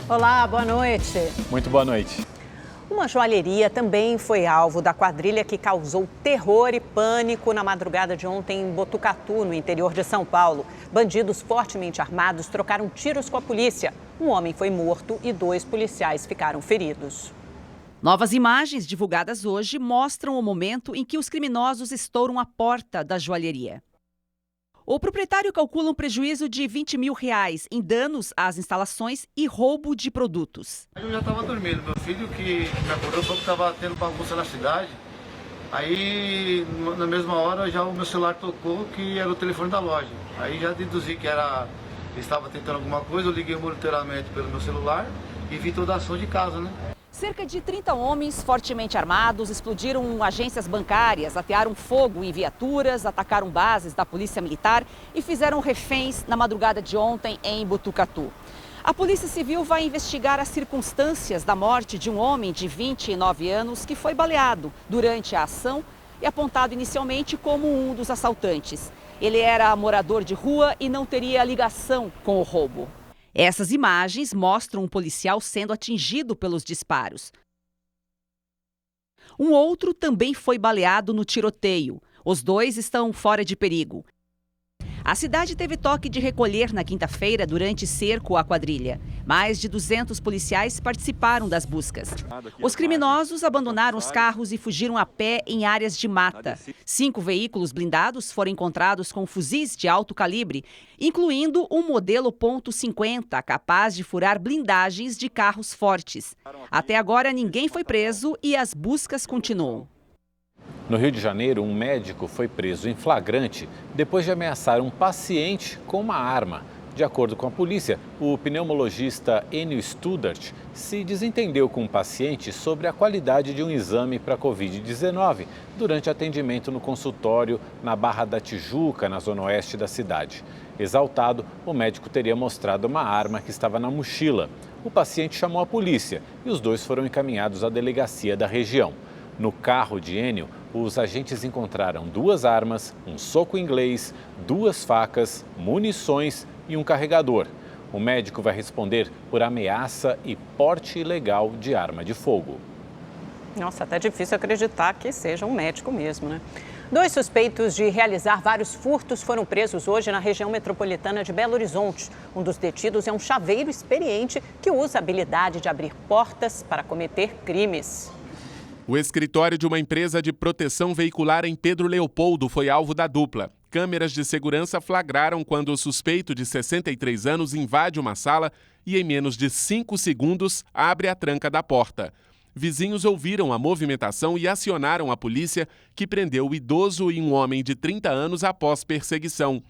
Olá, boa noite. Muito boa noite. Uma joalheria também foi alvo da quadrilha que causou terror e pânico na madrugada de ontem em Botucatu, no interior de São Paulo. Bandidos fortemente armados trocaram tiros com a polícia. Um homem foi morto e 2 policiais ficaram feridos. Novas imagens divulgadas hoje mostram o momento em que os criminosos estouram a porta da joalheria. O proprietário calcula um prejuízo de R$20 mil em danos às instalações e roubo de produtos. Eu já estava dormindo, meu filho que me acordou falou que estava tendo bagunça na cidade. Aí, na mesma hora, já o meu celular tocou, que era o telefone da loja. Aí já deduzi que estava tentando alguma coisa, eu liguei o monitoramento pelo meu celular e vi toda a ação de casa, né? Cerca de 30 homens fortemente armados explodiram agências bancárias, atearam fogo em viaturas, atacaram bases da Polícia Militar e fizeram reféns na madrugada de ontem em Botucatu. A Polícia Civil vai investigar as circunstâncias da morte de um homem de 29 anos que foi baleado durante a ação e apontado inicialmente como um dos assaltantes. Ele era morador de rua e não teria ligação com o roubo. Essas imagens mostram um policial sendo atingido pelos disparos. Um outro também foi baleado no tiroteio. Os 2 estão fora de perigo. A cidade teve toque de recolher na quinta-feira durante cerco à quadrilha. Mais de 200 policiais participaram das buscas. Os criminosos abandonaram os carros e fugiram a pé em áreas de mata. 5 veículos blindados foram encontrados com fuzis de alto calibre, incluindo um modelo .50, capaz de furar blindagens de carros fortes. Até agora, ninguém foi preso e as buscas continuam. No Rio de Janeiro, um médico foi preso em flagrante depois de ameaçar um paciente com uma arma. De acordo com a polícia, o pneumologista Enio Studart se desentendeu com o paciente sobre a qualidade de um exame para Covid-19 durante atendimento no consultório na Barra da Tijuca, na zona oeste da cidade. Exaltado, o médico teria mostrado uma arma que estava na mochila. O paciente chamou a polícia e os 2 foram encaminhados à delegacia da região. No carro de Enio, os agentes encontraram 2 armas, um soco inglês, 2 facas, munições e um carregador. O médico vai responder por ameaça e porte ilegal de arma de fogo. Nossa, até difícil acreditar que seja um médico mesmo, né? 2 suspeitos de realizar vários furtos foram presos hoje na região metropolitana de Belo Horizonte. Um dos detidos é um chaveiro experiente que usa a habilidade de abrir portas para cometer crimes. O escritório de uma empresa de proteção veicular em Pedro Leopoldo foi alvo da dupla. Câmeras de segurança flagraram quando o suspeito de 63 anos invade uma sala e, em menos de 5 segundos, abre a tranca da porta. Vizinhos ouviram a movimentação e acionaram a polícia, que prendeu o idoso e um homem de 30 anos após perseguição.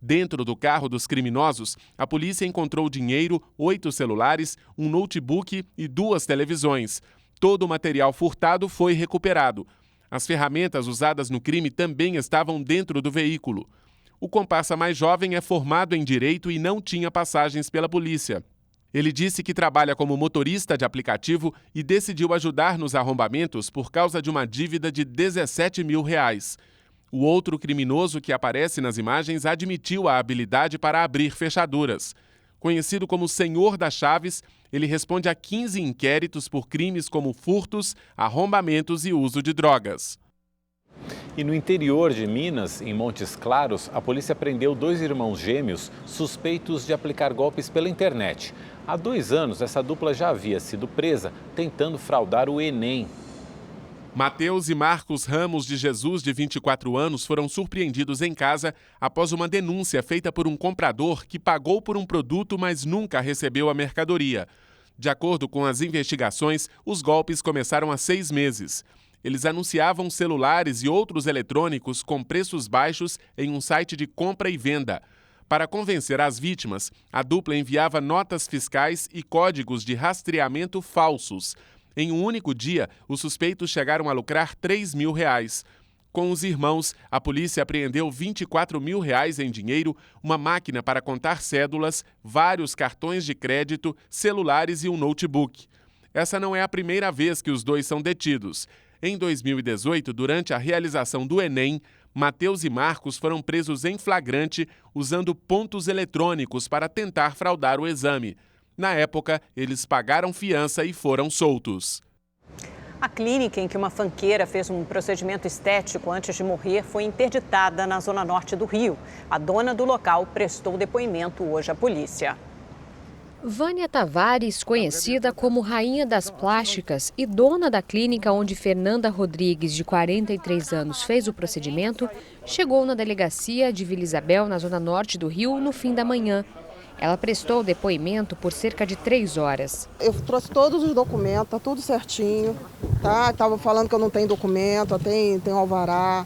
Dentro do carro dos criminosos, a polícia encontrou dinheiro, 8 celulares, um notebook e 2 televisões. Todo o material furtado foi recuperado. As ferramentas usadas no crime também estavam dentro do veículo. O comparsa mais jovem é formado em direito e não tinha passagens pela polícia. Ele disse que trabalha como motorista de aplicativo e decidiu ajudar nos arrombamentos por causa de uma dívida de R$17 mil. O outro criminoso que aparece nas imagens admitiu a habilidade para abrir fechaduras. Conhecido como Senhor das Chaves, ele responde a 15 inquéritos por crimes como furtos, arrombamentos e uso de drogas. E no interior de Minas, em Montes Claros, a polícia prendeu 2 irmãos gêmeos suspeitos de aplicar golpes pela internet. Há 2 anos, essa dupla já havia sido presa tentando fraudar o Enem. Mateus e Marcos Ramos de Jesus, de 24 anos, foram surpreendidos em casa após uma denúncia feita por um comprador que pagou por um produto, mas nunca recebeu a mercadoria. De acordo com as investigações, os golpes começaram há 6 meses. Eles anunciavam celulares e outros eletrônicos com preços baixos em um site de compra e venda. Para convencer as vítimas, a dupla enviava notas fiscais e códigos de rastreamento falsos. Em um único dia, os suspeitos chegaram a lucrar R$3 mil. Com os irmãos, a polícia apreendeu R$24 mil em dinheiro, uma máquina para contar cédulas, vários cartões de crédito, celulares e um notebook. Essa não é a primeira vez que os 2 são detidos. Em 2018, durante a realização do Enem, Mateus e Marcos foram presos em flagrante usando pontos eletrônicos para tentar fraudar o exame. Na época, eles pagaram fiança e foram soltos. A clínica em que uma funkeira fez um procedimento estético antes de morrer foi interditada na zona norte do Rio. A dona do local prestou depoimento hoje à polícia. Vânia Tavares, conhecida como Rainha das Plásticas e dona da clínica onde Fernanda Rodrigues, de 43 anos, fez o procedimento, chegou na delegacia de Vila Isabel, na zona norte do Rio, no fim da manhã. Ela prestou depoimento por cerca de 3 horas. Eu trouxe todos os documentos, tá tudo certinho, tá? Estava falando que eu não tenho documento, tenho alvará,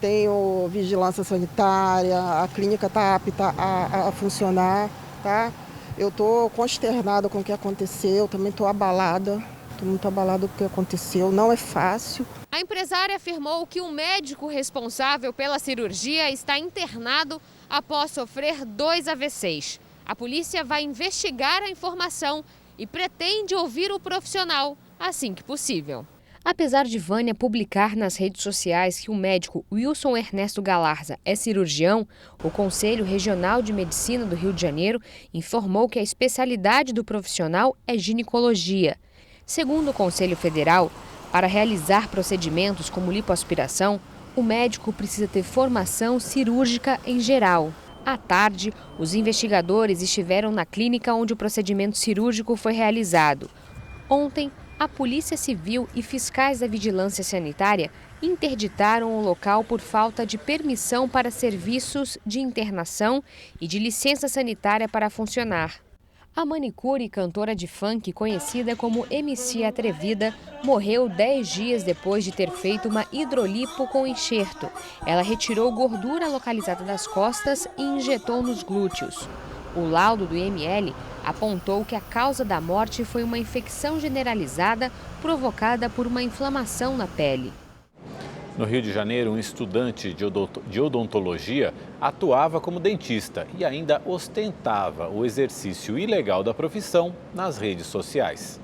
tenho vigilância sanitária, a clínica está apta a funcionar, tá? Eu estou consternada com o que aconteceu, também estou abalada, estou muito abalada com o que aconteceu, não é fácil. A empresária afirmou que o médico responsável pela cirurgia está internado após sofrer 2 AVCs. A polícia vai investigar a informação e pretende ouvir o profissional assim que possível. Apesar de Vânia publicar nas redes sociais que o médico Wilson Ernesto Galarza é cirurgião, o Conselho Regional de Medicina do Rio de Janeiro informou que a especialidade do profissional é ginecologia. Segundo o Conselho Federal, para realizar procedimentos como lipoaspiração, o médico precisa ter formação cirúrgica em geral. À tarde, os investigadores estiveram na clínica onde o procedimento cirúrgico foi realizado. Ontem, a Polícia Civil e fiscais da Vigilância Sanitária interditaram o local por falta de permissão para serviços de internação e de licença sanitária para funcionar. A manicure e cantora de funk, conhecida como MC Atrevida, morreu 10 dias depois de ter feito uma hidrolipo com enxerto. Ela retirou gordura localizada das costas e injetou nos glúteos. O laudo do IML apontou que a causa da morte foi uma infecção generalizada provocada por uma inflamação na pele. No Rio de Janeiro, um estudante de odontologia atuava como dentista e ainda ostentava o exercício ilegal da profissão nas redes sociais.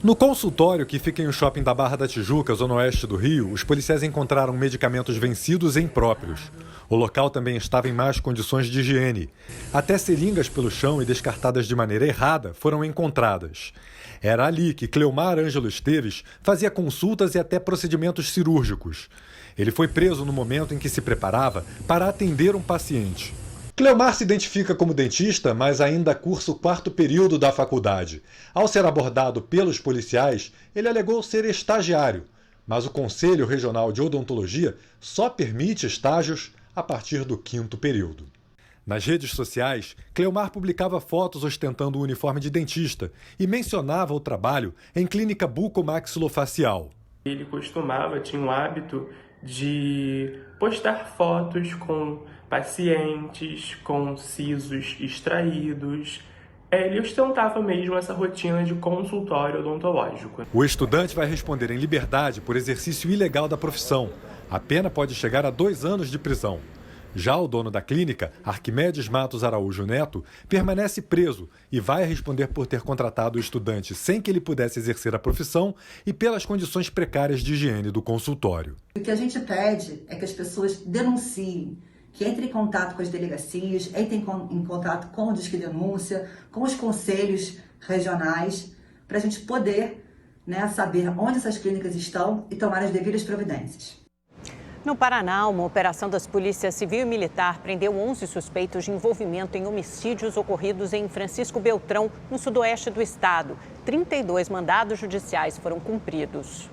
No consultório, que fica em um shopping da Barra da Tijuca, zona oeste do Rio, os policiais encontraram medicamentos vencidos e impróprios. O local também estava em más condições de higiene. Até seringas pelo chão e descartadas de maneira errada foram encontradas. Era ali que Cleomar Ângelo Esteves fazia consultas e até procedimentos cirúrgicos. Ele foi preso no momento em que se preparava para atender um paciente. Cleomar se identifica como dentista, mas ainda cursa o 4º período da faculdade. Ao ser abordado pelos policiais, ele alegou ser estagiário, mas o Conselho Regional de Odontologia só permite estágios a partir do 5º período. Nas redes sociais, Cleomar publicava fotos ostentando o uniforme de dentista e mencionava o trabalho em clínica bucomaxilofacial. Ele tinha o hábito de postar fotos com pacientes, com sisos extraídos. Ele ostentava mesmo essa rotina de consultório odontológico. O estudante vai responder em liberdade por exercício ilegal da profissão. A pena pode chegar a 2 anos de prisão. Já o dono da clínica, Arquimedes Matos Araújo Neto, permanece preso e vai responder por ter contratado o estudante sem que ele pudesse exercer a profissão e pelas condições precárias de higiene do consultório. O que a gente pede é que as pessoas denunciem, que entrem em contato com as delegacias, entrem em contato com o Disque Denúncia, com os conselhos regionais, para a gente poder, saber onde essas clínicas estão e tomar as devidas providências. No Paraná, uma operação das polícias civil e militar prendeu 11 suspeitos de envolvimento em homicídios ocorridos em Francisco Beltrão, no sudoeste do estado. 32 mandados judiciais foram cumpridos.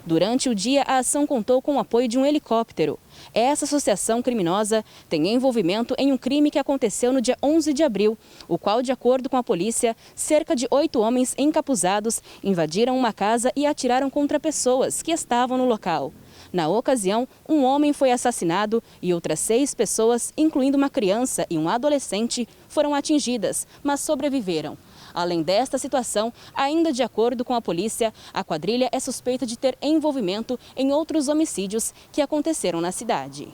Durante o dia, a ação contou com o apoio de um helicóptero. Essa associação criminosa tem envolvimento em um crime que aconteceu no dia 11 de abril, o qual, de acordo com a polícia, cerca de 8 homens encapuzados invadiram uma casa e atiraram contra pessoas que estavam no local. Na ocasião, um homem foi assassinado e outras 6 pessoas, incluindo uma criança e um adolescente, foram atingidas, mas sobreviveram. Além desta situação, ainda de acordo com a polícia, a quadrilha é suspeita de ter envolvimento em outros homicídios que aconteceram na cidade.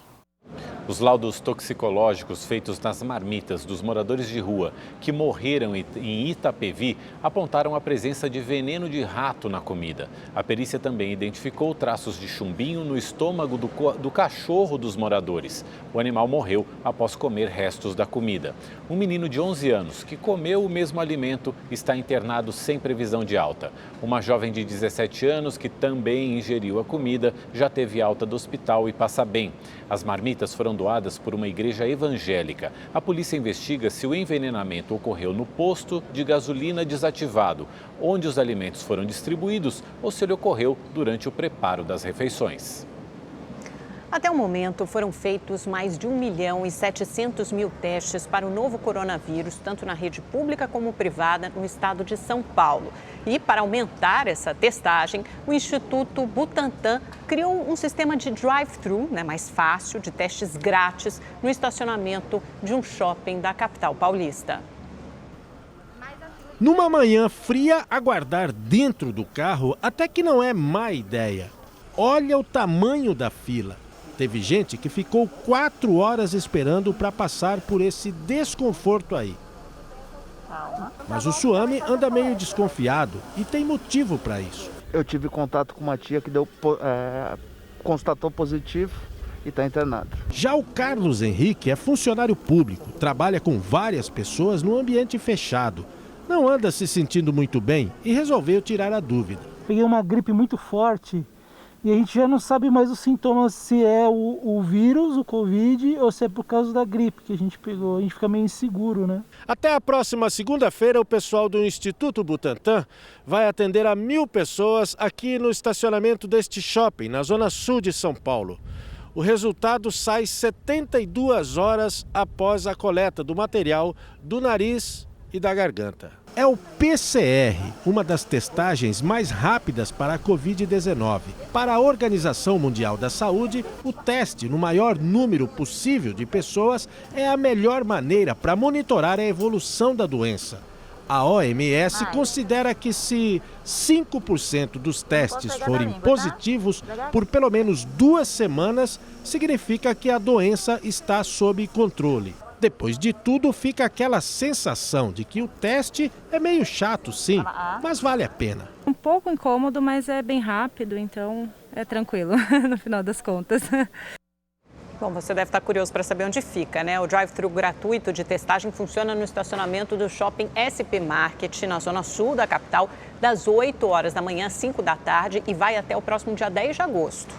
Os laudos toxicológicos feitos nas marmitas dos moradores de rua que morreram em Itapevi apontaram a presença de veneno de rato na comida. A perícia também identificou traços de chumbinho no estômago do cachorro dos moradores. O animal morreu após comer restos da comida. Um menino de 11 anos que comeu o mesmo alimento está internado sem previsão de alta. Uma jovem de 17 anos que também ingeriu a comida já teve alta do hospital e passa bem. As marmitas foram doadas por uma igreja evangélica. A polícia investiga se o envenenamento ocorreu no posto de gasolina desativado, onde os alimentos foram distribuídos, ou se ele ocorreu durante o preparo das refeições. Até o momento, foram feitos mais de 1.700.000 testes para o novo coronavírus, tanto na rede pública como privada, no estado de São Paulo. E, para aumentar essa testagem, o Instituto Butantan criou um sistema de drive-thru, mais fácil, de testes grátis, no estacionamento de um shopping da capital paulista. Numa manhã fria, aguardar dentro do carro até que não é má ideia. Olha o tamanho da fila. Teve gente que ficou 4 horas esperando para passar por esse desconforto aí. Mas o Suami anda meio desconfiado e tem motivo para isso. Eu tive contato com uma tia que constatou positivo e está internada. Já o Carlos Henrique é funcionário público, trabalha com várias pessoas no ambiente fechado. Não anda se sentindo muito bem e resolveu tirar a dúvida. Peguei uma gripe muito forte. E a gente já não sabe mais os sintomas, se é o vírus, o Covid, ou se é por causa da gripe que a gente pegou. A gente fica meio inseguro, né? Até a próxima segunda-feira, o pessoal do Instituto Butantan vai atender a 1.000 pessoas aqui no estacionamento deste shopping, na zona sul de São Paulo. O resultado sai 72 horas após a coleta do material do nariz e da garganta. É o PCR, uma das testagens mais rápidas para a Covid-19. Para a Organização Mundial da Saúde, o teste no maior número possível de pessoas é a melhor maneira para monitorar a evolução da doença. A OMS considera que se 5% dos testes forem positivos por pelo menos 2 semanas, significa que a doença está sob controle. Depois de tudo, fica aquela sensação de que o teste é meio chato, sim, mas vale a pena. Um pouco incômodo, mas é bem rápido, então é tranquilo no final das contas. Bom, você deve estar curioso para saber onde fica, né? O drive-thru gratuito de testagem funciona no estacionamento do Shopping SP Market, na zona sul da capital, das 8 horas da manhã às 5 da tarde e vai até o próximo dia 10 de agosto.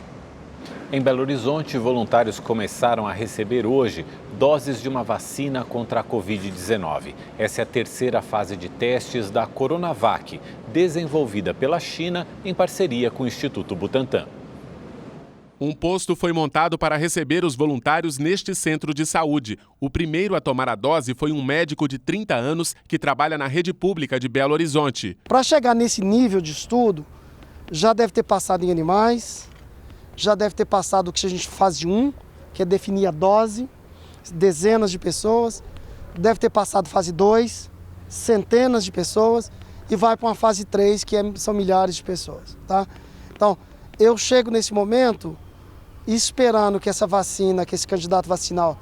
Em Belo Horizonte, voluntários começaram a receber hoje doses de uma vacina contra a Covid-19. Essa é a terceira fase de testes da Coronavac, desenvolvida pela China em parceria com o Instituto Butantan. Um posto foi montado para receber os voluntários neste centro de saúde. O primeiro a tomar a dose foi um médico de 30 anos que trabalha na rede pública de Belo Horizonte. Para chegar nesse nível de estudo, já deve ter passado em animais, já deve ter passado o que a gente fase 1, que é definir a dose, dezenas de pessoas, deve ter passado fase 2, centenas de pessoas, e vai para uma fase 3, que são milhares de pessoas. Tá? Então, eu chego nesse momento esperando que essa vacina, que esse candidato vacinal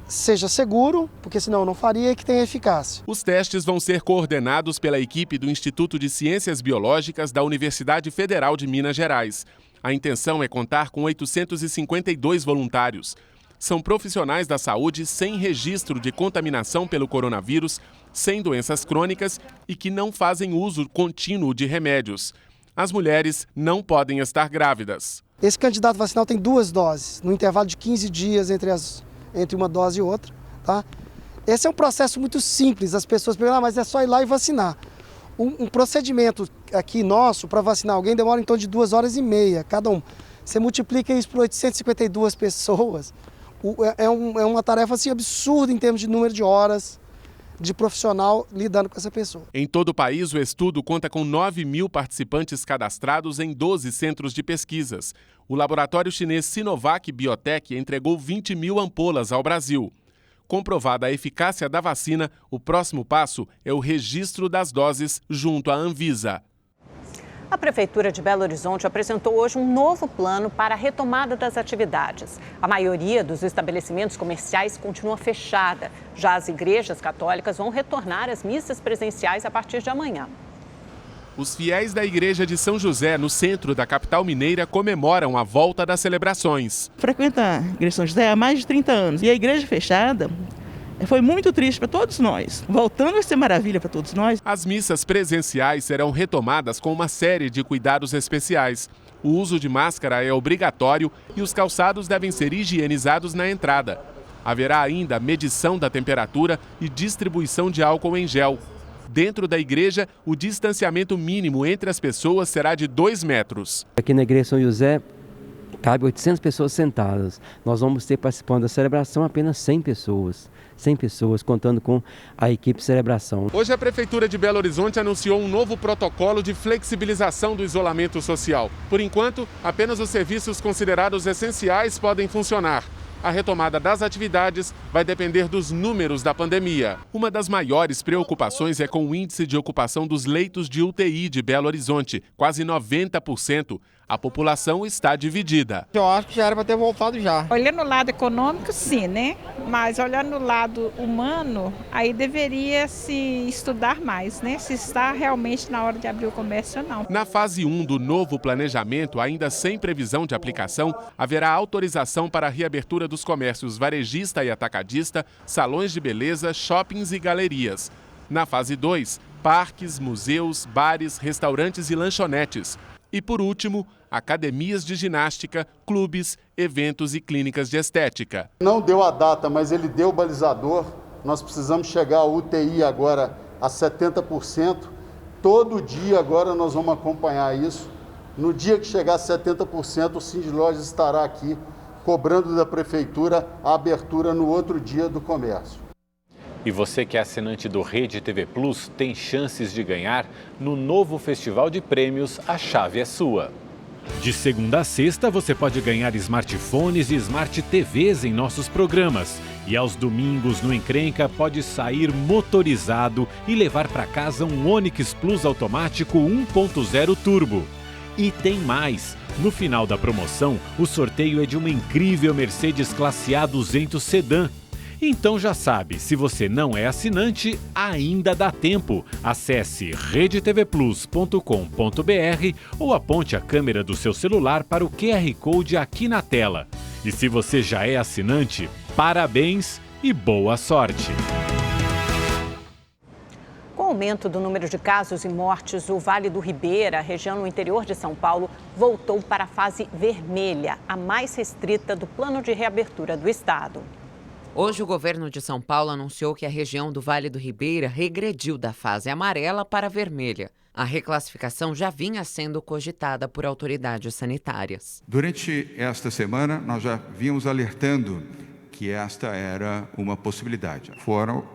seja seguro, porque senão eu não faria, e que tenha eficácia. Os testes vão ser coordenados pela equipe do Instituto de Ciências Biológicas da Universidade Federal de Minas Gerais. A intenção é contar com 852 voluntários. São profissionais da saúde sem registro de contaminação pelo coronavírus, sem doenças crônicas e que não fazem uso contínuo de remédios. As mulheres não podem estar grávidas. Esse candidato vacinal tem 2 doses, no intervalo de 15 dias entre uma dose e outra. Tá? Esse é um processo muito simples, as pessoas perguntam, mas é só ir lá e vacinar. Um procedimento aqui nosso para vacinar alguém demora em torno de 2 horas e meia cada um. Você multiplica isso por 852 pessoas, é uma tarefa assim, absurda em termos de número de horas de profissional lidando com essa pessoa. Em todo o país, o estudo conta com 9.000 participantes cadastrados em 12 centros de pesquisas. O laboratório chinês Sinovac Biotech entregou 20.000 ampolas ao Brasil. Comprovada a eficácia da vacina, o próximo passo é o registro das doses junto à Anvisa. A Prefeitura de Belo Horizonte apresentou hoje um novo plano para a retomada das atividades. A maioria dos estabelecimentos comerciais continua fechada. Já as igrejas católicas vão retornar às missas presenciais a partir de amanhã. Os fiéis da Igreja de São José, no centro da capital mineira, comemoram a volta das celebrações. Frequento a Igreja de São José há mais de 30 anos e a igreja fechada foi muito triste para todos nós. Voltando a ser maravilha para todos nós. As missas presenciais serão retomadas com uma série de cuidados especiais. O uso de máscara é obrigatório e os calçados devem ser higienizados na entrada. Haverá ainda medição da temperatura e distribuição de álcool em gel. Dentro da igreja, o distanciamento mínimo entre as pessoas será de 2 metros. Aqui na Igreja São José, cabe 800 pessoas sentadas. Nós vamos ter participando da celebração apenas 100 pessoas. 100 pessoas, contando com a equipe de celebração. Hoje a Prefeitura de Belo Horizonte anunciou um novo protocolo de flexibilização do isolamento social. Por enquanto, apenas os serviços considerados essenciais podem funcionar. A retomada das atividades vai depender dos números da pandemia. Uma das maiores preocupações é com o índice de ocupação dos leitos de UTI de Belo Horizonte, quase 90%. A população está dividida. Eu acho que já era para ter voltado já. Olhando o lado econômico, sim, né? Mas olhando o lado humano, aí deveria se estudar mais, né? Se está realmente na hora de abrir o comércio ou não. Na fase 1 do novo planejamento, ainda sem previsão de aplicação, haverá autorização para a reabertura dos comércios varejista e atacadista, salões de beleza, shoppings e galerias. Na fase 2, parques, museus, bares, restaurantes e lanchonetes. E, por último, academias de ginástica, clubes, eventos e clínicas de estética. Não deu a data, mas ele deu o balizador. Nós precisamos chegar ao UTI agora a 70%. Todo dia agora nós vamos acompanhar isso. No dia que chegar a 70%, o Sindlojas estará aqui cobrando da Prefeitura a abertura no outro dia do comércio. E você que é assinante do Rede TV Plus tem chances de ganhar no novo Festival de Prêmios A Chave é Sua. De segunda a sexta você pode ganhar smartphones e smart TVs em nossos programas. E aos domingos no Encrenca pode sair motorizado e levar para casa um Onix Plus automático 1.0 turbo. E tem mais! No final da promoção, o sorteio é de uma incrível Mercedes Classe A 200 Sedã. Então já sabe, se você não é assinante, ainda dá tempo. Acesse redetvplus.com.br ou aponte a câmera do seu celular para o QR Code aqui na tela. E se você já é assinante, parabéns e boa sorte! Com o aumento do número de casos e mortes, o Vale do Ribeira, região no interior de São Paulo, voltou para a fase vermelha, a mais restrita do plano de reabertura do estado. Hoje, o governo de São Paulo anunciou que a região do Vale do Ribeira regrediu da fase amarela para a vermelha. A reclassificação já vinha sendo cogitada por autoridades sanitárias. Durante esta semana, nós já vínhamos alertando que esta era uma possibilidade. Foram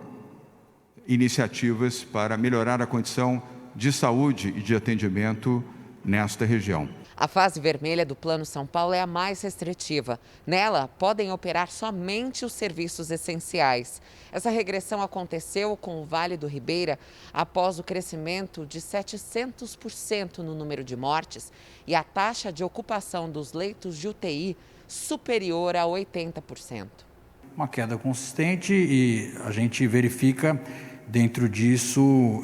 iniciativas para melhorar a condição de saúde e de atendimento nesta região. A fase vermelha do Plano São Paulo é a mais restritiva. Nela, podem operar somente os serviços essenciais. Essa regressão aconteceu com o Vale do Ribeira após o crescimento de 700% no número de mortes e a taxa de ocupação dos leitos de UTI superior a 80%. Uma queda consistente e a gente verifica dentro disso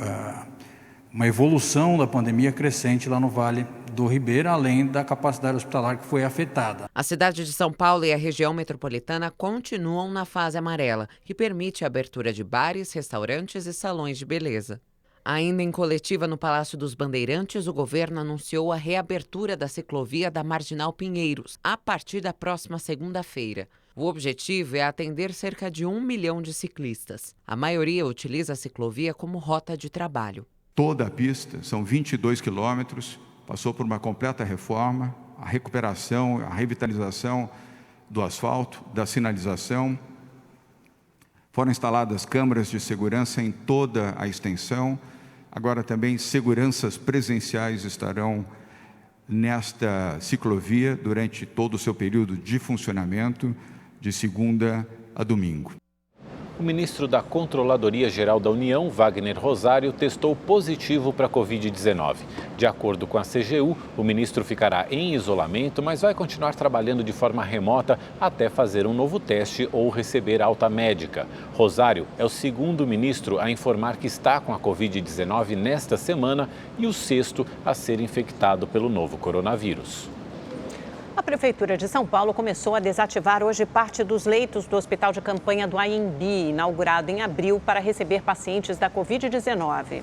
uma evolução da pandemia crescente lá no Vale do Ribeira, além da capacidade hospitalar que foi afetada. A cidade de São Paulo e a região metropolitana continuam na fase amarela, que permite a abertura de bares, restaurantes e salões de beleza. Ainda em coletiva no Palácio dos Bandeirantes, o governo anunciou a reabertura da ciclovia da Marginal Pinheiros, a partir da próxima segunda-feira. O objetivo é atender cerca de 1 milhão de ciclistas. A maioria utiliza a ciclovia como rota de trabalho. Toda a pista, são 22 quilômetros, passou por uma completa reforma, a recuperação, a revitalização do asfalto, da sinalização. Foram instaladas câmeras de segurança em toda a extensão. Agora também seguranças presenciais estarão nesta ciclovia durante todo o seu período de funcionamento, de segunda a domingo. o ministro da Controladoria Geral da União, Wagner Rosário, testou positivo para a Covid-19. De acordo com a CGU, o ministro ficará em isolamento, mas vai continuar trabalhando de forma remota até fazer um novo teste ou receber alta médica. Rosário é o segundo ministro a informar que está com a Covid-19 nesta semana e o sexto a ser infectado pelo novo coronavírus. A Prefeitura de São Paulo começou a desativar hoje parte dos leitos do Hospital de Campanha do AMB, inaugurado em abril para receber pacientes da Covid-19.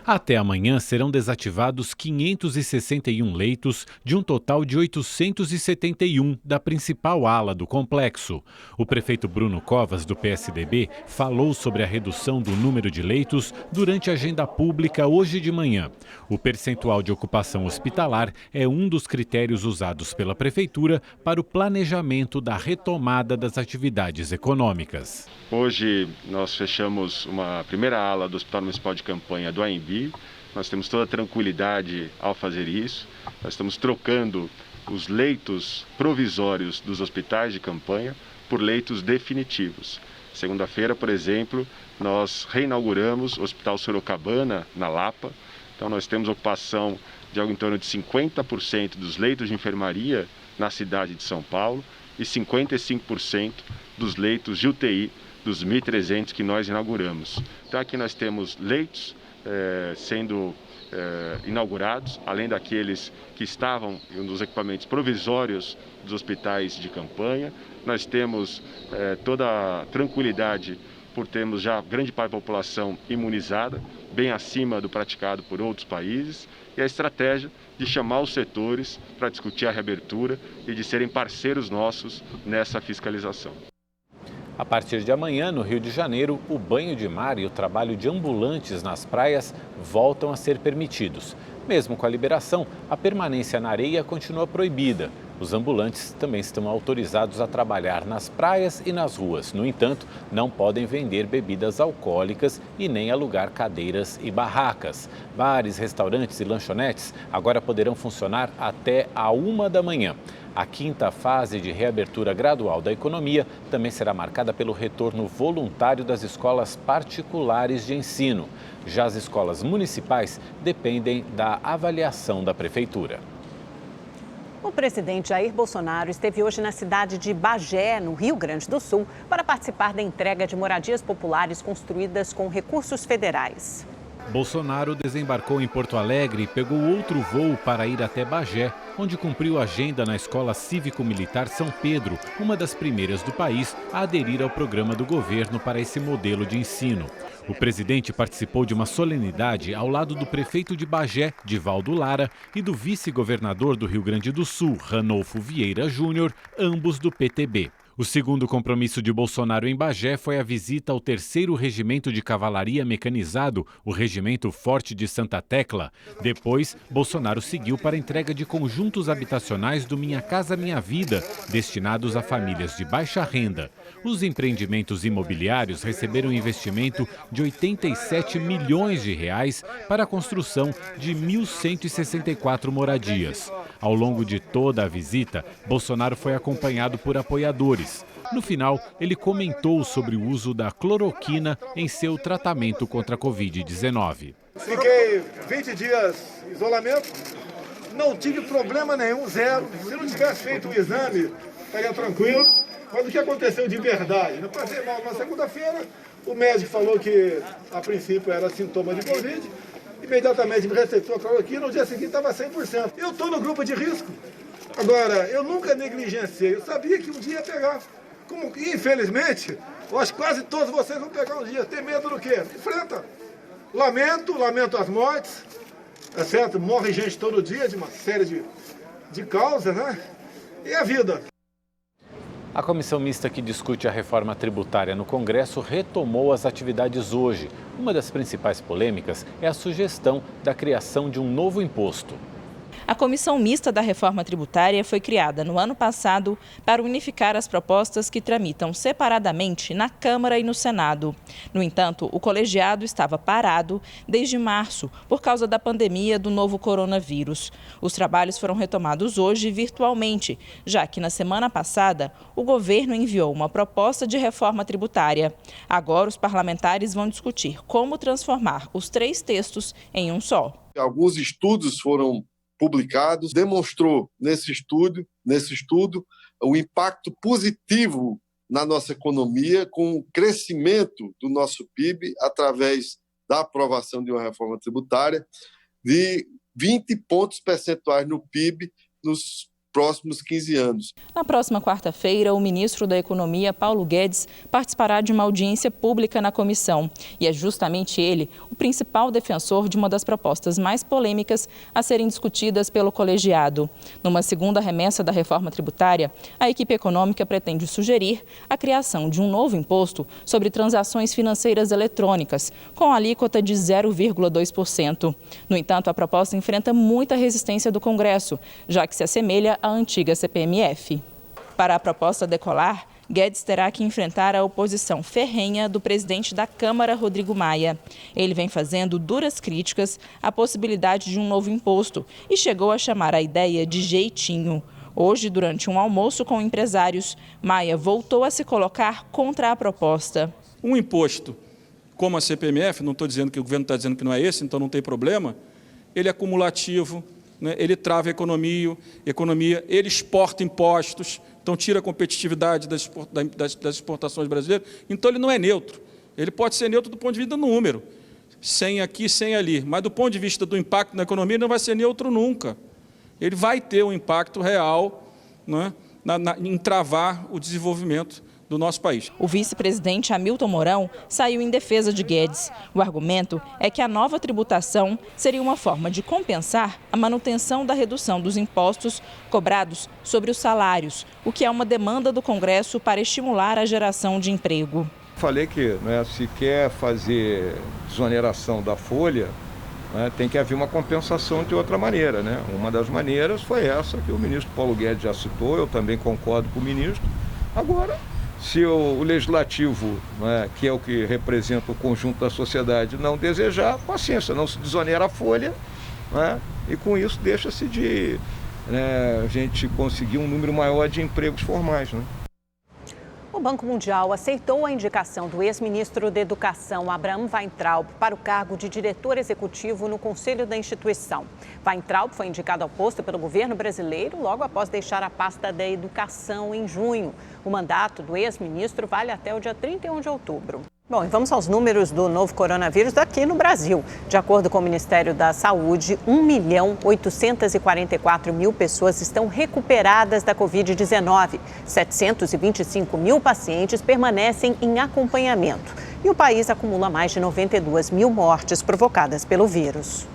Até amanhã serão desativados 561 leitos de um total de 871 da principal ala do complexo. O prefeito Bruno Covas, do PSDB, falou sobre a redução do número de leitos durante a agenda pública hoje de manhã. O percentual de ocupação hospitalar é um dos critérios usados pela prefeitura para o planejamento da retomada das atividades econômicas. Hoje nós fechamos uma primeira ala do Hospital Municipal de Campanha do AMB. Nós temos toda a tranquilidade ao fazer isso. Nós estamos trocando os leitos provisórios dos hospitais de campanha por leitos definitivos. Segunda-feira, por exemplo, nós reinauguramos o Hospital Sorocabana, na Lapa. Então nós temos ocupação de algo em torno de 50% dos leitos de enfermaria na cidade de São Paulo e 55% dos leitos de UTI dos 1.300 que nós inauguramos. Então aqui nós temos leitos sendo inaugurados, além daqueles que estavam nos equipamentos provisórios dos hospitais de campanha. Nós temos toda a tranquilidade por termos já grande parte da população imunizada, bem acima do praticado por outros países, e a estratégia de chamar os setores para discutir a reabertura e de serem parceiros nossos nessa fiscalização. A partir de amanhã, no Rio de Janeiro, o banho de mar e o trabalho de ambulantes nas praias voltam a ser permitidos. Mesmo com a liberação, a permanência na areia continua proibida. Os ambulantes também estão autorizados a trabalhar nas praias e nas ruas. No entanto, não podem vender bebidas alcoólicas e nem alugar cadeiras e barracas. Bares, restaurantes e lanchonetes agora poderão funcionar até a 1 da manhã. A quinta fase de reabertura gradual da economia também será marcada pelo retorno voluntário das escolas particulares de ensino. Já as escolas municipais dependem da avaliação da prefeitura. O presidente Jair Bolsonaro esteve hoje na cidade de Bagé, no Rio Grande do Sul, para participar da entrega de moradias populares construídas com recursos federais. Bolsonaro desembarcou em Porto Alegre e pegou outro voo para ir até Bagé, onde cumpriu agenda na Escola Cívico-Militar São Pedro, uma das primeiras do país a aderir ao programa do governo para esse modelo de ensino. O presidente participou de uma solenidade ao lado do prefeito de Bagé, Divaldo Lara, e do vice-governador do Rio Grande do Sul, Ranolfo Vieira Júnior, ambos do PTB. O segundo compromisso de Bolsonaro em Bagé foi a visita ao 3º Regimento de Cavalaria Mecanizado, o Regimento Forte de Santa Tecla. Depois, Bolsonaro seguiu para a entrega de conjuntos habitacionais do Minha Casa Minha Vida, destinados a famílias de baixa renda. Os empreendimentos imobiliários receberam um investimento de 87 milhões de reais para a construção de 1.164 moradias. Ao longo de toda a visita, Bolsonaro foi acompanhado por apoiadores. No final, ele comentou sobre o uso da cloroquina em seu tratamento contra a Covid-19. Fiquei 20 dias em isolamento, não tive problema nenhum, zero. Se não tivesse feito o exame, estaria tranquilo. Mas o que aconteceu de verdade? Eu passei mal na segunda-feira, o médico falou que a princípio era sintoma de Covid. Imediatamente me receitou a cloroquina, no dia seguinte estava 100%. Eu estou no grupo de risco. Agora, eu nunca negligenciei, eu sabia que um dia ia pegar. Como, infelizmente, eu acho que quase todos vocês vão pegar um dia. Tem medo do quê? Enfrenta. Lamento as mortes, é certo? Morre gente todo dia de uma série de causas, né? E a vida. A comissão mista que discute a reforma tributária no Congresso retomou as atividades hoje. Uma das principais polêmicas é a sugestão da criação de um novo imposto. A comissão mista da reforma tributária foi criada no ano passado para unificar as propostas que tramitam separadamente na Câmara e no Senado. No entanto, o colegiado estava parado desde março por causa da pandemia do novo coronavírus. Os trabalhos foram retomados hoje virtualmente, já que na semana passada o governo enviou uma proposta de reforma tributária. Agora os parlamentares vão discutir como transformar os 3 textos em um só. Alguns estudos foram publicados, demonstrou nesse estudo o impacto positivo na nossa economia com o crescimento do nosso PIB através da aprovação de uma reforma tributária de 20 pontos percentuais no PIB nos próximos 15 anos. Na próxima quarta-feira, o ministro da Economia, Paulo Guedes, participará de uma audiência pública na comissão. E é justamente ele o principal defensor de uma das propostas mais polêmicas a serem discutidas pelo colegiado. Numa segunda remessa da reforma tributária, a equipe econômica pretende sugerir a criação de um novo imposto sobre transações financeiras eletrônicas, com alíquota de 0,2%. No entanto, a proposta enfrenta muita resistência do Congresso, já que se assemelha à antiga CPMF. Para a proposta decolar, Guedes terá que enfrentar a oposição ferrenha do presidente da Câmara, Rodrigo Maia. Ele vem fazendo duras críticas à possibilidade de um novo imposto e chegou a chamar a ideia de jeitinho. Hoje, durante um almoço com empresários, Maia voltou a se colocar contra a proposta. Um imposto como a CPMF, não estou dizendo que o governo está dizendo que não é esse, então não tem problema, ele é acumulativo, ele trava a economia, ele exporta impostos, então tira a competitividade das exportações brasileiras. Então ele não é neutro. Ele pode ser neutro do ponto de vista do número, 100 aqui, 100 ali, mas do ponto de vista do impacto na economia ele não vai ser neutro nunca. Ele vai ter um impacto real em travar o desenvolvimento do nosso país. O vice-presidente Hamilton Mourão saiu em defesa de Guedes. O argumento é que a nova tributação seria uma forma de compensar a manutenção da redução dos impostos cobrados sobre os salários, o que é uma demanda do Congresso para estimular a geração de emprego. Falei que se quer fazer desoneração da folha, tem que haver uma compensação de outra maneira. Uma das maneiras foi essa que o ministro Paulo Guedes já citou, eu também concordo com o ministro. Agora, se o legislativo, que é o que representa o conjunto da sociedade, não desejar, paciência, não se desonera a folha, e com isso deixa-se de a gente conseguir um número maior de empregos formais. O Banco Mundial aceitou a indicação do ex-ministro da Educação, Abraham Weintraub, para o cargo de diretor executivo no conselho da instituição. Weintraub foi indicado ao posto pelo governo brasileiro logo após deixar a pasta da Educação em junho. O mandato do ex-ministro vale até o dia 31 de outubro. Bom, e vamos aos números do novo coronavírus aqui no Brasil. De acordo com o Ministério da Saúde, 1.844.000 pessoas estão recuperadas da Covid-19. 725.000 pacientes permanecem em acompanhamento. E o país acumula mais de 92.000 mortes provocadas pelo vírus.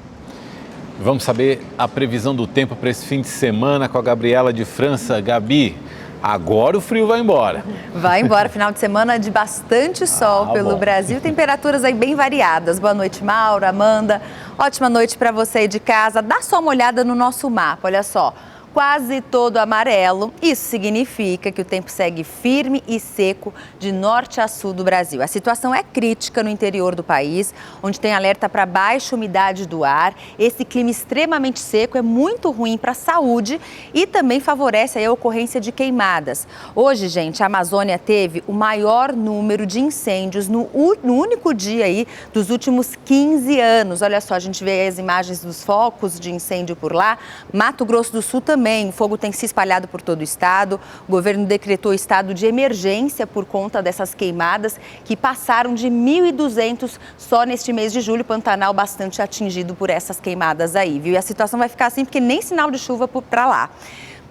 Vamos saber a previsão do tempo para esse fim de semana com a Gabriela de França. Gabi, agora o frio vai embora. Vai embora, final de semana de bastante sol pelo Brasil, temperaturas aí bem variadas. Boa noite, Mauro, Amanda. Ótima noite para você aí de casa. Dá só uma olhada no nosso mapa, olha só. Quase todo amarelo. Isso significa que o tempo segue firme e seco de norte a sul do Brasil. A situação é crítica no interior do país, onde tem alerta para baixa umidade do ar. Esse clima extremamente seco é muito ruim para a saúde e também favorece a ocorrência de queimadas. Hoje, gente, a Amazônia teve o maior número de incêndios no único dia aí dos últimos 15 anos. Olha só, a gente vê as imagens dos focos de incêndio por lá. Mato Grosso do Sul também. O fogo tem se espalhado por todo o estado. O governo decretou estado de emergência por conta dessas queimadas, que passaram de 1.200 só neste mês de julho. Pantanal bastante atingido por essas queimadas aí, viu? E a situação vai ficar assim porque nem sinal de chuva para lá.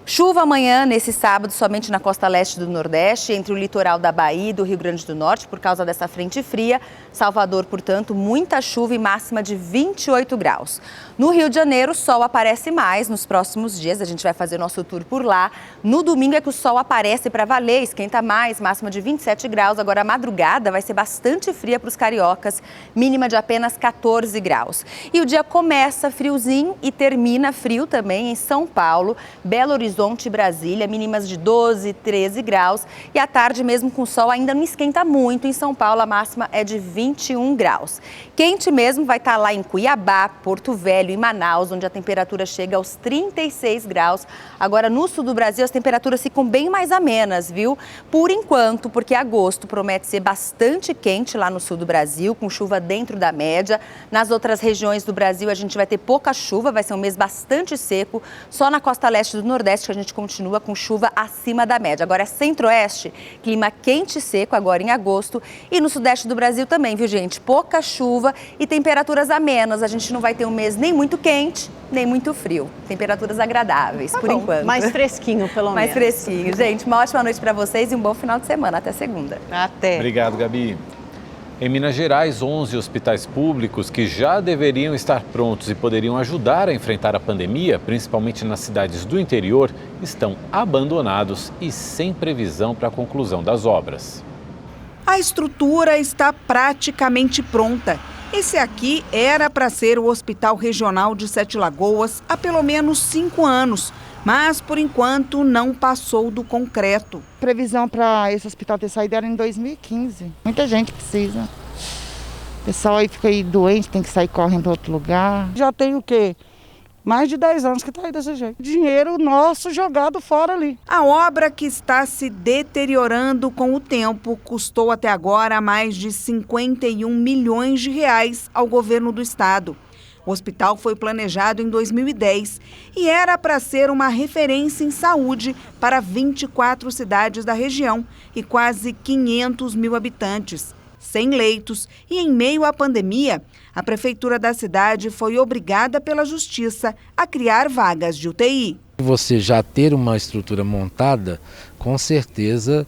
Chuva amanhã, nesse sábado, somente na costa leste do Nordeste, entre o litoral da Bahia e do Rio Grande do Norte, por causa dessa frente fria. Salvador, portanto, muita chuva e máxima de 28 graus. No Rio de Janeiro, o sol aparece mais nos próximos dias. A gente vai fazer nosso tour por lá. No domingo é que o sol aparece para valer, esquenta mais, máxima de 27 graus. Agora, a madrugada vai ser bastante fria para os cariocas, mínima de apenas 14 graus. E o dia começa friozinho e termina frio também em São Paulo, Belo Horizonte e Brasília, mínimas de 12, 13 graus. E à tarde, mesmo com sol, ainda não esquenta muito. Em São Paulo, a máxima é de 21 graus. Quente mesmo vai estar lá em Cuiabá, Porto Velho e Manaus, onde a temperatura chega aos 36 graus. Agora, no sul do Brasil, as temperaturas ficam bem mais amenas, viu? Por enquanto, porque agosto promete ser bastante quente lá no sul do Brasil, com chuva dentro da média. Nas outras regiões do Brasil, a gente vai ter pouca chuva, vai ser um mês bastante seco. Só na costa leste do Nordeste que a gente continua com chuva acima da média. Agora, centro-oeste, clima quente e seco agora em agosto. E no sudeste do Brasil também, viu, gente? Pouca chuva e temperaturas amenas. A gente não vai ter um mês nem muito quente, nem muito frio. Temperaturas agradáveis, por enquanto. Mais fresquinho, pelo menos. Mais fresquinho. Gente, uma ótima noite para vocês e um bom final de semana. Até segunda. Até. Obrigado, Gabi. Em Minas Gerais, 11 hospitais públicos que já deveriam estar prontos e poderiam ajudar a enfrentar a pandemia, principalmente nas cidades do interior, estão abandonados e sem previsão para a conclusão das obras. A estrutura está praticamente pronta. Esse aqui era para ser o Hospital Regional de Sete Lagoas há pelo menos 5 anos, mas por enquanto não passou do concreto. A previsão para esse hospital ter saído era em 2015. Muita gente precisa. O pessoal aí fica aí doente, tem que sair correndo para outro lugar. Já tem o quê? Mais de 10 anos que está aí desse jeito. Dinheiro nosso jogado fora ali. A obra, que está se deteriorando com o tempo, custou até agora mais de 51 milhões de reais ao governo do estado. O hospital foi planejado em 2010 e era para ser uma referência em saúde para 24 cidades da região e quase 500 mil habitantes. Sem leitos e em meio à pandemia, a prefeitura da cidade foi obrigada pela justiça a criar vagas de UTI. Você já ter uma estrutura montada, com certeza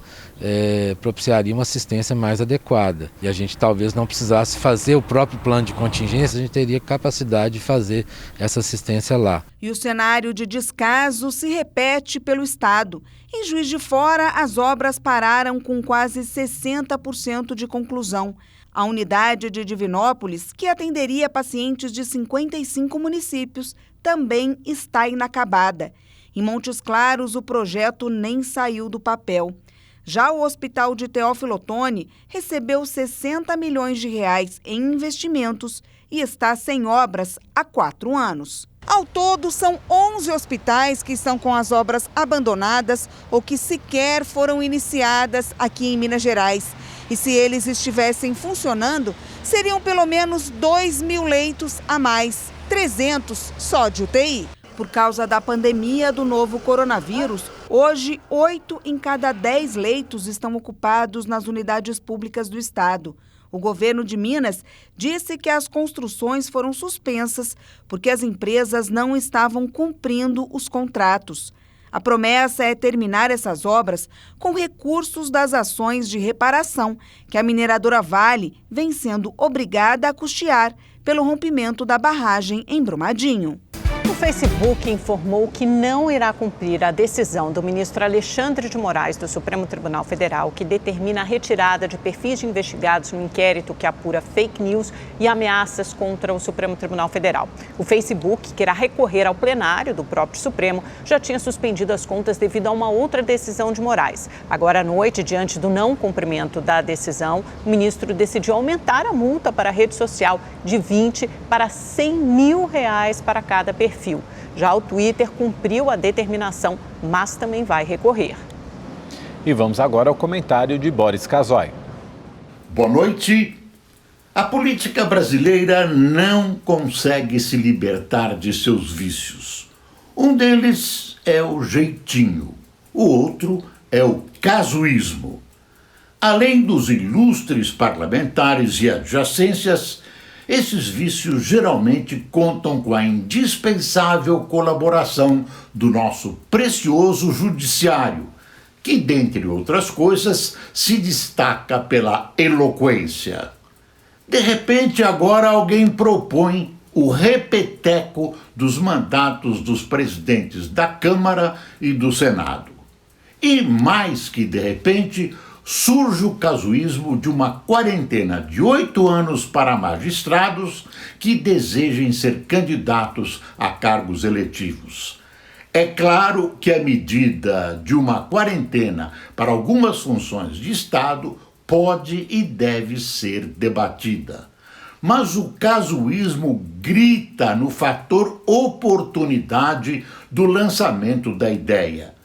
propiciaria uma assistência mais adequada. E a gente talvez não precisasse fazer o próprio plano de contingência, a gente teria capacidade de fazer essa assistência lá. E o cenário de descaso se repete pelo estado. Em Juiz de Fora, as obras pararam com quase 60% de conclusão. A unidade de Divinópolis, que atenderia pacientes de 55 municípios, também está inacabada. Em Montes Claros, o projeto nem saiu do papel. Já o Hospital de Teófilo Otoni recebeu 60 milhões de reais em investimentos e está sem obras há 4 anos. Ao todo, são 11 hospitais que estão com as obras abandonadas ou que sequer foram iniciadas aqui em Minas Gerais. E se eles estivessem funcionando, seriam pelo menos 2.000 leitos a mais, 300 só de UTI. Por causa da pandemia do novo coronavírus, hoje 8 em cada 10 leitos estão ocupados nas unidades públicas do estado. O governo de Minas disse que as construções foram suspensas porque as empresas não estavam cumprindo os contratos. A promessa é terminar essas obras com recursos das ações de reparação que a mineradora Vale vem sendo obrigada a custear pelo rompimento da barragem em Brumadinho. O Facebook informou que não irá cumprir a decisão do ministro Alexandre de Moraes do Supremo Tribunal Federal, que determina a retirada de perfis de investigados no inquérito que apura fake news e ameaças contra o Supremo Tribunal Federal. O Facebook, que irá recorrer ao plenário do próprio Supremo, já tinha suspendido as contas devido a uma outra decisão de Moraes. Agora à noite, diante do não cumprimento da decisão, o ministro decidiu aumentar a multa para a rede social de 20 para 100 mil reais para cada perfil. Já o Twitter cumpriu a determinação, mas também vai recorrer. E vamos agora ao comentário de Boris Casoy. Boa noite. A política brasileira não consegue se libertar de seus vícios. Um deles é o jeitinho, o outro é o casuísmo. Além dos ilustres parlamentares e adjacências, Esses vícios geralmente contam com a indispensável colaboração do nosso precioso judiciário, que, dentre outras coisas, se destaca pela eloquência. De repente, agora alguém propõe o repeteco dos mandatos dos presidentes da Câmara e do Senado. E, mais que de repente, surge o casuísmo de uma quarentena de 8 anos para magistrados que desejem ser candidatos a cargos eletivos. É claro que a medida de uma quarentena para algumas funções de Estado pode e deve ser debatida. Mas o casuísmo grita no fator oportunidade do lançamento da ideia.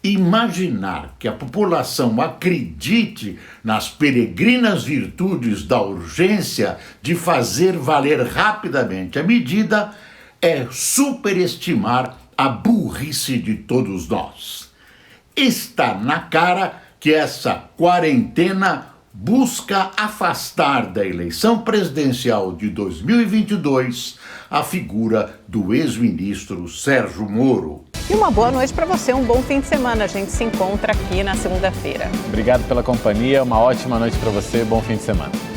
Imaginar que a população acredite nas peregrinas virtudes da urgência de fazer valer rapidamente a medida é superestimar a burrice de todos nós. Está na cara que essa quarentena busca afastar da eleição presidencial de 2022 a figura do ex-ministro Sérgio Moro. E uma boa noite para você, um bom fim de semana. A gente se encontra aqui na segunda-feira. Obrigado pela companhia, uma ótima noite para você, bom fim de semana.